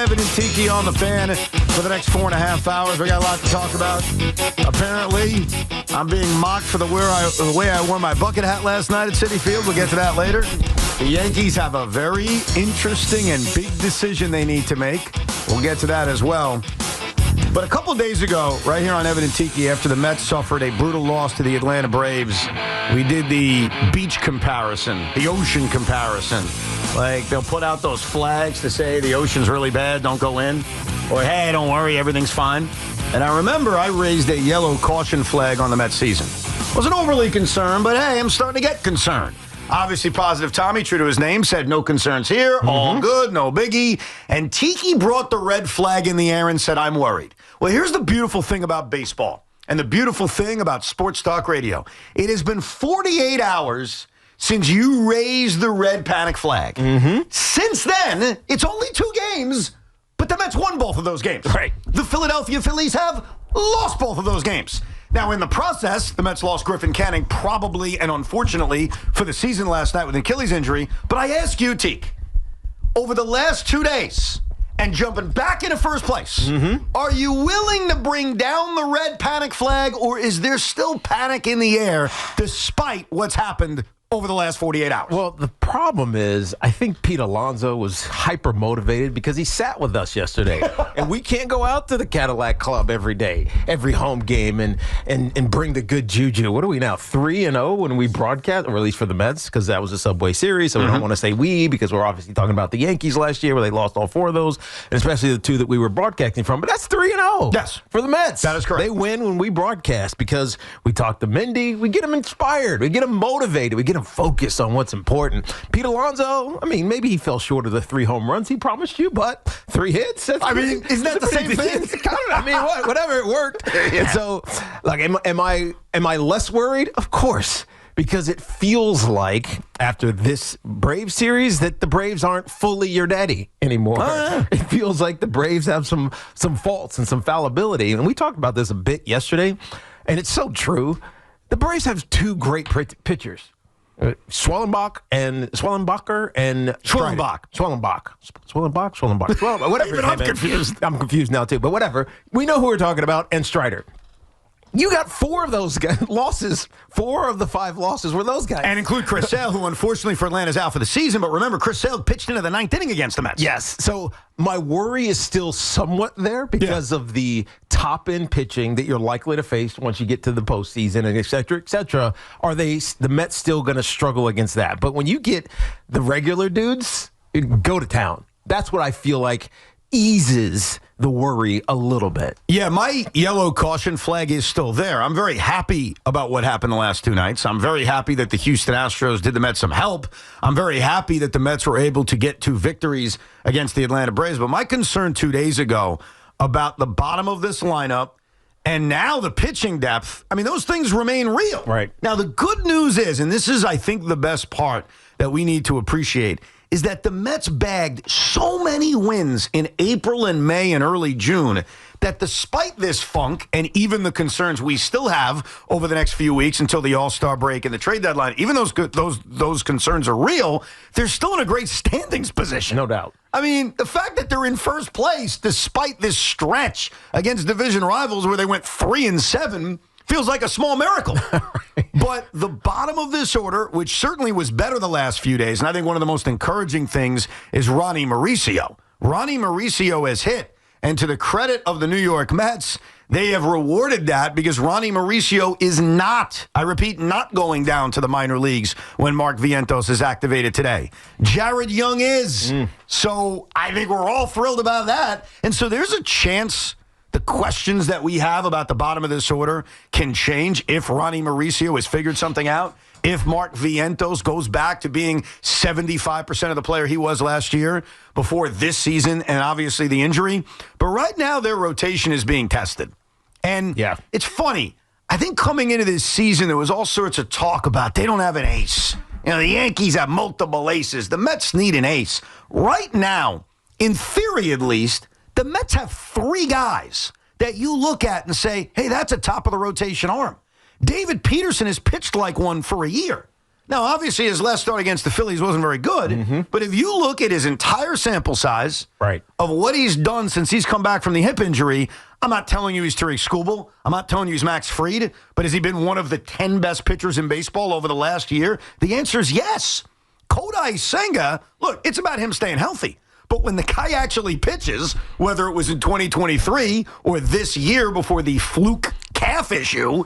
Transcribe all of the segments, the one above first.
Evan and Tiki on the fan for the next 4.5 hours. We got a lot to talk about. Apparently, I'm being mocked for the way I wore my bucket hat last night at Citi Field. We'll get to that later. The Yankees have a very interesting and big decision they need to make. We'll get to that as well. But a couple days ago, right here on Evan and Tiki, after the Mets suffered a brutal loss to the Atlanta Braves, we did the beach comparison, the ocean comparison. Like, they'll put out those flags to say the ocean's really bad, don't go in. Or, hey, don't worry, everything's fine. And I remember I raised a yellow caution flag on the Mets season. Wasn't overly concerned, but, hey, I'm starting to get concerned. Obviously, Positive Tommy, true to his name, said no concerns here, all good, no biggie. And Tiki brought the red flag in the air and said, I'm worried. Well, here's the beautiful thing about baseball and the beautiful thing about Sports Talk Radio. It has been 48 hours since you raised the red panic flag. Since then, it's only 2 games, but the Mets won both of those games. Right. The Philadelphia Phillies have lost both of those games. Now, in the process, the Mets lost Griffin Canning probably and unfortunately for the season last night with an Achilles injury. But I ask you, Teak, over the last 2 days and jumping back into first place, are you willing to bring down the red panic flag, or is there still panic in the air despite what's happened over the last 48 hours? Well, the problem is, I think Pete Alonso was hyper motivated because he sat with us yesterday, and we can't go out to the Cadillac Club every day, every home game, and bring the good juju. What are we now, 3-0 when we broadcast, or at least for the Mets, because that was a Subway Series, so we don't want to say we, because we're obviously talking about the Yankees last year where they lost all 4 of those, and especially the 2 that we were broadcasting from. But that's 3-0. Yes. For the Mets. That is correct. They win when we broadcast because we talk to Mindy, we get them inspired, we get them motivated, we get them focused on what's important. Pete Alonso, I mean, maybe he fell short of the 3 home runs he promised you, but 3 hits. I mean, isn't that the same thing? I mean, whatever, it worked. Yeah. And so, like, am I less worried? Of course, because it feels like after this Braves series that the Braves aren't fully your daddy anymore. It feels like the Braves have some faults and some fallibility, and we talked about this a bit yesterday, and it's so true. The Braves have 2 great pitchers. Swellenbach and Strider. Whatever. Even I'm confused. I'm confused now too, but whatever. We know who we're talking about, and Strider. You got 4 of those losses. 4 of the 5 losses were those guys. And include Chris Sale, who unfortunately for Atlanta is out for the season. But remember, Chris Sale pitched into the 9th inning against the Mets. Yes. So my worry is still somewhat there because of the top-end pitching that you're likely to face once you get to the postseason and et cetera, et cetera. Are the Mets still going to struggle against that? But when you get the regular dudes, go to town. That's what I feel like eases the worry a little bit. Yeah, my yellow caution flag is still there. I'm very happy about what happened the last 2 nights. I'm very happy that the Houston Astros did the Mets some help. I'm very happy that the Mets were able to get 2 victories against the Atlanta Braves. But my concern 2 days ago about the bottom of this lineup and now the pitching depth, I mean, those things remain real. Right. Now, the good news is, and this is, I think, the best part that we need to appreciate, is that the Mets bagged so many wins in April and May and early June that despite this funk and even the concerns we still have over the next few weeks until the All-Star break and the trade deadline, even those concerns are real, they're still in a great standings position. No doubt. I mean, the fact that they're in first place despite this stretch against division rivals where they went 3-7 feels like a small miracle. Right. But the bottom of this order, which certainly was better the last few days, and I think one of the most encouraging things is Ronnie Mauricio. Ronnie Mauricio has hit, and to the credit of the New York Mets, they have rewarded that because Ronnie Mauricio is not, I repeat, not going down to the minor leagues when Mark Vientos is activated today. Jared Young is. So I think we're all thrilled about that. And so there's a chance the questions that we have about the bottom of this order can change if Ronnie Mauricio has figured something out, if Mark Vientos goes back to being 75% of the player he was last year before this season and obviously the injury. But right now their rotation is being tested. And it's funny. I think coming into this season, there was all sorts of talk about they don't have an ace. You know, the Yankees have multiple aces. The Mets need an ace. Right now, in theory at least, the Mets have 3 guys that you look at and say, hey, that's a top-of-the-rotation arm. David Peterson has pitched like one for a year. Now, obviously, his last start against the Phillies wasn't very good, but if you look at his entire sample size of what he's done since he's come back from the hip injury, I'm not telling you he's Tariq Skubal. I'm not telling you he's Max Fried, but has he been one of the 10 best pitchers in baseball over the last year? The answer is yes. Kodai Senga, look, it's about him staying healthy. But when the guy actually pitches, whether it was in 2023 or this year before the fluke calf issue,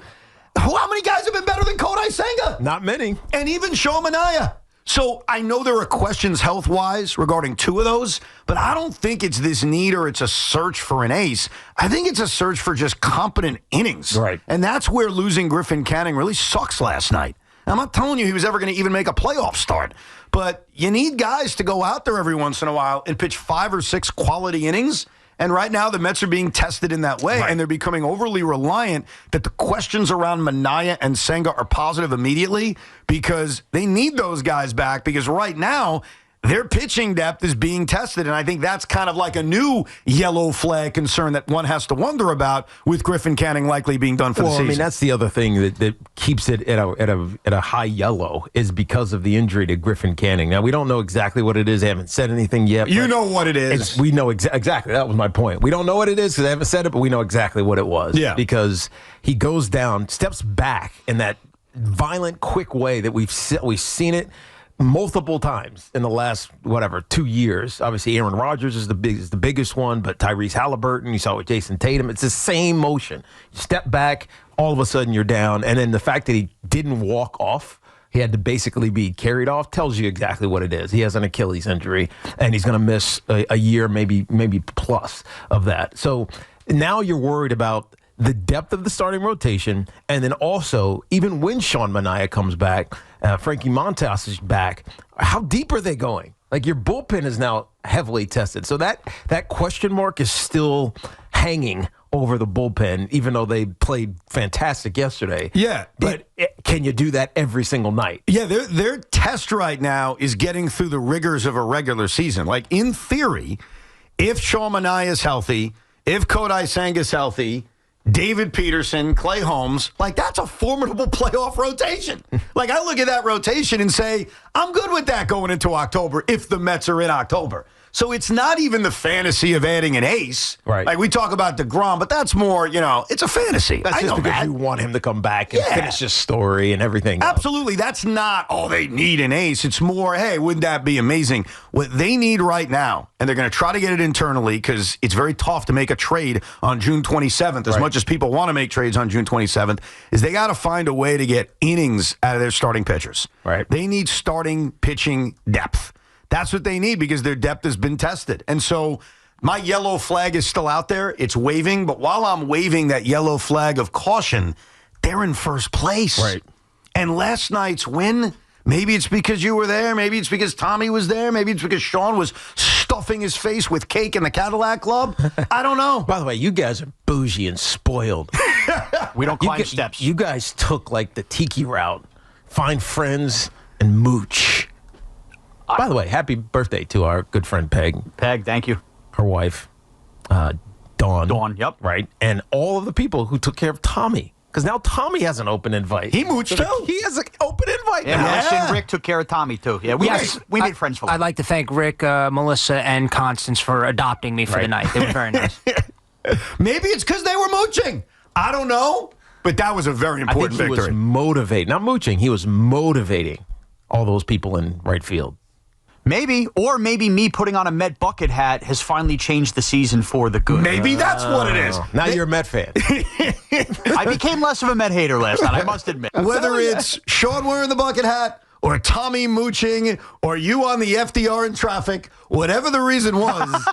how many guys have been better than Kodai Senga? Not many. And even Sean Manaea. So I know there are questions health-wise regarding two of those, but I don't think it's this need or it's a search for an ace. I think it's a search for just competent innings. Right. And that's where losing Griffin Canning really sucks last night. I'm not telling you he was ever going to even make a playoff start, but you need guys to go out there every once in a while and pitch 5 or 6 quality innings. And right now, the Mets are being tested in that way, and they're becoming overly reliant that the questions around Manaea and Senga are positive immediately because they need those guys back because right now, their pitching depth is being tested, and I think that's kind of like a new yellow flag concern that one has to wonder about with Griffin Canning likely being done for the season. I mean, that's the other thing that keeps it at a high yellow is because of the injury to Griffin Canning. Now, we don't know exactly what it is. They haven't said anything yet. You know what it is. We know exactly. That was my point. We don't know what it is because they haven't said it, but we know exactly what it was. Yeah. Because he goes down, steps back in that violent, quick way that we've seen it multiple times in the last, 2 years. Obviously, Aaron Rodgers is the biggest one, but Tyrese Halliburton, you saw with Jason Tatum, it's the same motion. You step back, all of a sudden you're down, and then the fact that he didn't walk off, he had to basically be carried off, tells you exactly what it is. He has an Achilles injury, and he's going to miss a year, maybe plus of that. So now you're worried about the depth of the starting rotation, and then also, even when Sean Manaea comes back, Frankie Montas is back, how deep are they going? Like, your bullpen is now heavily tested. So that question mark is still hanging over the bullpen, even though they played fantastic yesterday. Yeah. But can you do that every single night? Yeah, their test right now is getting through the rigors of a regular season. Like, in theory, if Sean Manaea is healthy, if Kodai Senga is healthy, David Peterson, Clay Holmes, like that's a formidable playoff rotation. Like I look at that rotation and say, I'm good with that going into October if the Mets are in October. So it's not even the fantasy of adding an ace. Right. Like we talk about DeGrom, but that's more, it's a fantasy. That's just because you want him to come back and finish his story and everything else. Absolutely. That's not, they need an ace. It's more, hey, wouldn't that be amazing? What they need right now, and they're going to try to get it internally because it's very tough to make a trade on June 27th, as much as people want to make trades on June 27th, is they got to find a way to get innings out of their starting pitchers. Right. They need starting pitching depth. That's what they need because their depth has been tested. And so my yellow flag is still out there. It's waving. But while I'm waving that yellow flag of caution, they're in first place. Right. And last night's win, maybe it's because you were there. Maybe it's because Tommy was there. Maybe it's because Sean was stuffing his face with cake in the Cadillac Club. I don't know. By the way, you guys are bougie and spoiled. We don't climb steps. You guys took like the Tiki route. Find friends and mooch. By the way, happy birthday to our good friend Peg. Peg, thank you. Her wife, Dawn. Dawn, yep. Right. And all of the people who took care of Tommy. Because now Tommy has an open invite. He mooched too. He has an open invite Yeah, now. Melissa and Rick took care of Tommy, too. Yeah, we made friends for life. I'd like to thank Rick, Melissa, and Constance for adopting me for the night. They were very nice. Maybe it's because they were mooching. I don't know. But that was a very important I think he victory. was motivating. Not mooching. He was motivating all those people in right field. Maybe me putting on a Met bucket hat has finally changed the season for the good. Maybe that's what it is. Now you're a Met fan. I became less of a Met hater last night, I must admit. Whether it's Sean wearing the bucket hat or Tommy mooching or you on the FDR in traffic, whatever the reason was,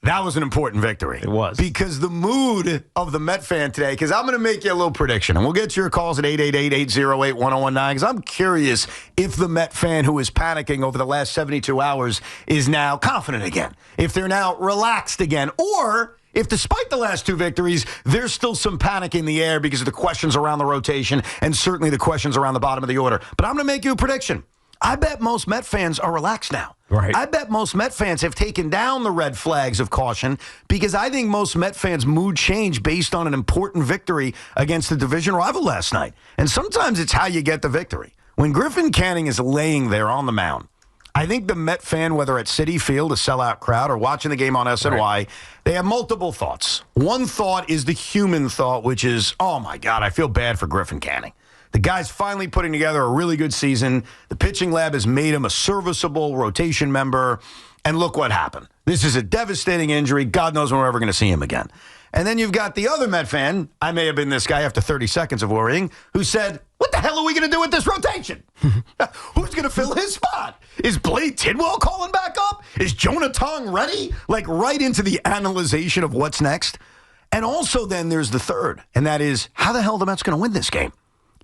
that was an important victory. It was. Because the mood of the Met fan today, because I'm going to make you a little prediction, and we'll get to your calls at 888-808-1019, because I'm curious if the Met fan who is panicking over the last 72 hours is now confident again, if they're now relaxed again, or if despite the last two victories, there's still some panic in the air because of the questions around the rotation and certainly the questions around the bottom of the order. But I'm going to make you a prediction. I bet most Met fans are relaxed now. Right. I bet most Met fans have taken down the red flags of caution because I think most Met fans' mood changed based on an important victory against the division rival last night. And sometimes it's how you get the victory. When Griffin Canning is laying there on the mound, I think the Met fan, whether at Citi Field, a sellout crowd, or watching the game on SNY, they have multiple thoughts. One thought is the human thought, which is, oh, my God, I feel bad for Griffin Canning. The guy's finally putting together a really good season. The pitching lab has made him a serviceable rotation member. And look what happened. This is a devastating injury. God knows when we're ever going to see him again. And then you've got the other Met fan, I may have been this guy after 30 seconds of worrying, who said, what the hell are we going to do with this rotation? Who's going to fill his spot? Is Blade Tidwell calling back up? Is Jonah Tong ready? Like right into the analyzation of what's next. And also then there's the third, and that is, how the hell are the Mets going to win this game?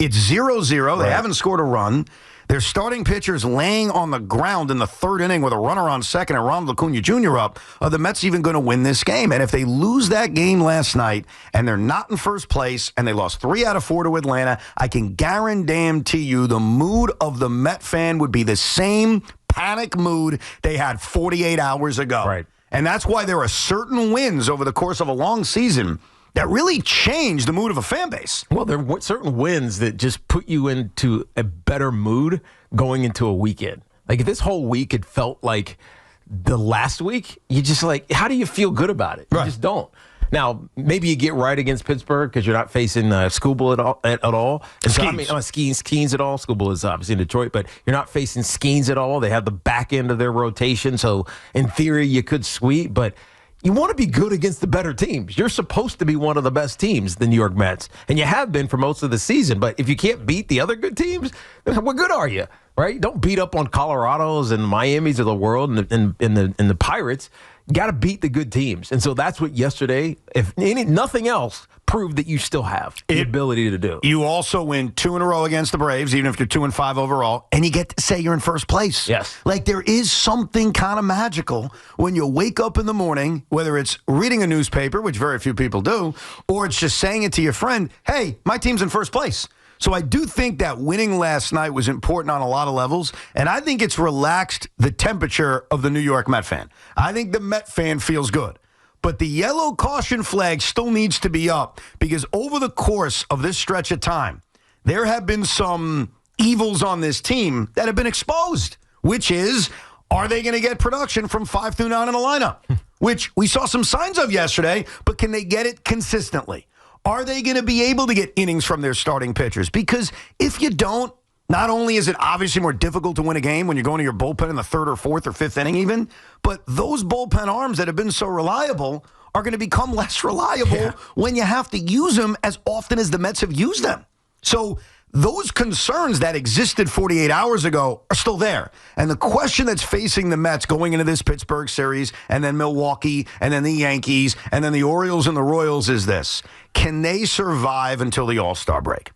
It's 0-0. They haven't scored a run. Their starting pitchers laying on the ground in the third inning with a runner on second and Ronald Acuna Jr. up. Are the Mets even going to win this game? And if they lose that game last night and they're not in first place and they lost 3 out of 4 to Atlanta, I can guarantee you the mood of the Met fan would be the same panic mood they had 48 hours ago. Right. And that's why there are certain wins over the course of a long season that really change the mood of a fan base. Well, there are certain wins that just put you into a better mood going into a weekend. Like if this whole week had felt like the last week, you just like, how do you feel good about it? You just don't. Now, maybe you get right against Pittsburgh because you're not facing Skubal at all. And so, I mean, Skeens at all. Skubal is obviously in Detroit, but you're not facing Skeens at all. They have the back end of their rotation, so in theory you could sweep, but you want to be good against the better teams. You're supposed to be one of the best teams, the New York Mets, and you have been for most of the season. But if you can't beat the other good teams, then what good are you, right? Don't beat up on Colorados and Miamis of the world and the Pirates. You got to beat the good teams. And so that's what yesterday, if nothing else, proved that you still have the ability to do. You also win 2 in a row against the Braves, even if you're 2-5 overall, and you get to say you're in first place. Yes. Like there is something kind of magical when you wake up in the morning, whether it's reading a newspaper, which very few people do, or it's just saying it to your friend, hey, my team's in first place. So I do think that winning last night was important on a lot of levels, and I think it's relaxed the temperature of the New York Met fan. I think the Met fan feels good. But the yellow caution flag still needs to be up because over the course of this stretch of time, there have been some evils on this team that have been exposed, which is, are they going to get production from 5 through 9 in the lineup? Which we saw some signs of yesterday, but can they get it consistently? Are they going to be able to get innings from their starting pitchers? Because if you don't, not only is it obviously more difficult to win a game when you're going to your bullpen in the 3rd or 4th or 5th inning even, but those bullpen arms that have been so reliable are going to become less reliable when you have to use them as often as the Mets have used them. So those concerns that existed 48 hours ago are still there. And the question that's facing the Mets going into this Pittsburgh series and then Milwaukee and then the Yankees and then the Orioles and the Royals is this. Can they survive until the All-Star break?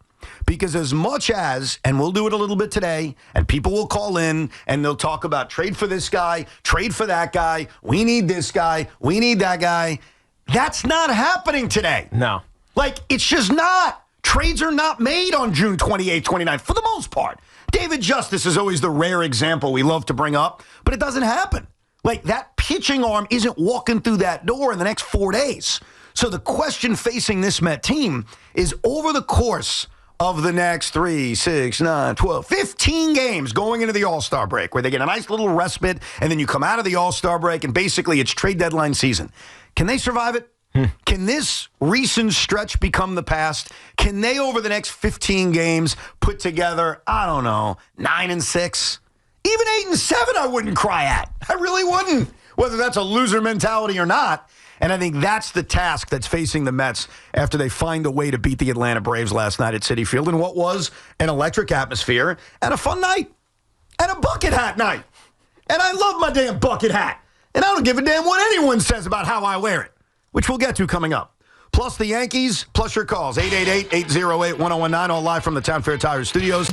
Because as much as, and we'll do it a little bit today, and people will call in and they'll talk about trade for this guy, trade for that guy, we need this guy, we need that guy. That's not happening today. No. Like, it's just not. Trades are not made on June 28th, 29th, for the most part. David Justice is always the rare example we love to bring up, but it doesn't happen. Like, that pitching arm isn't walking through that door in the next 4 days. So the question facing this Met team is over the course of the next 3, 6, 9, 12, 15 games going into the All-Star break where they get a nice little respite and then you come out of the All-Star break and basically it's trade deadline season. Can they survive it? Can this recent stretch become the past? Can they, over the next 15 games, put together, I don't know, 9-6? Even 8-7 I wouldn't cry at. I really wouldn't, whether that's a loser mentality or not. And I think that's the task that's facing the Mets after they find a way to beat the Atlanta Braves last night at Citi Field in what was an electric atmosphere and a fun night and a bucket hat night. And I love my damn bucket hat. And I don't give a damn what anyone says about how I wear it, which we'll get to coming up. Plus the Yankees, plus your calls, 888-808-1019, all live from the Town Fair Tires Studios.